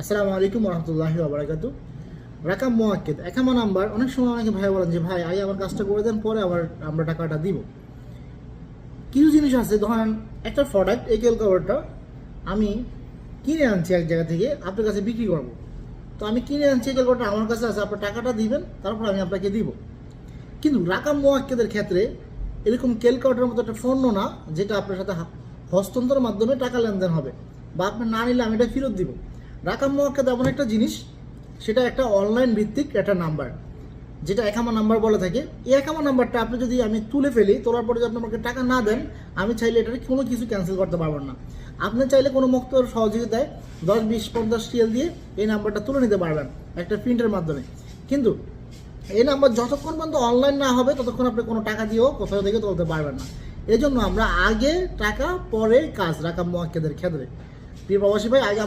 আসসালামু আলাইকুম রহমতুল্লাহি ওয়াবারাকাতু। রাকাম মোয়াক্কেদ একামা নাম্বার। অনেক সময় অনেকে ভাই বলেন যে ভাই আগে আমার কাজটা করে দেন, পরে আবার আমরা টাকাটা দিব। কিছু জিনিস আছে, ধরেন একটা প্রোডাক্ট, এই ক্যালকুলেটরটা আমি কিনে আনছি এক জায়গা থেকে, আপনার কাছে বিক্রি করব। তো আমি কিনে আনছি এই ক্যালকুলেটর আমার কাছে আছে, আপনার টাকাটা দিবেন, তারপর আমি আপনাকে দিব। কিন্তু রাকাম মোয়াক্কেদের ক্ষেত্রে এরকম ক্যালকুলেটরের মতো একটা পণ্য না, যেটা আপনার সাথে হস্তান্তরের মাধ্যমে টাকা লেনদেন হবে, বা আপনি না নিলে আমি এটা ফেরত দিব। রাকাম মোয়াক্কেদ এমন একটা জিনিস, সেটা একটা অনলাইন ভিত্তিক একটা নাম্বার, যেটা একামা নাম্বার বলে থাকে। এই একামা নাম্বারটা আপনি যদি আমি তুলে ফেলি, তোলার পরে যদি আপনি আমাকে টাকা না দেন, আমি চাইলে এটার কোনো কিছু ক্যান্সেল করতে পারবেন না। আপনি চাইলে কোনো মুক্তর সহযোগিতায় 10, 20, 50 রিয়াল দিয়ে এই নাম্বারটা তুলে নিতে পারবেন একটা প্রিন্টের মাধ্যমে। কিন্তু এই নাম্বার যতক্ষণ পর্যন্ত অনলাইন না হবে, ততক্ষণ আপনি কোনো টাকা দিয়েও কোথাও থেকে তুলতে পারবেন না। এই জন্য আমরা আগে টাকা পরে কাজ, রাকাম মোয়াক্কেদের ক্ষেত্রে। প্রিয় প্রবাসী ভাই, আগে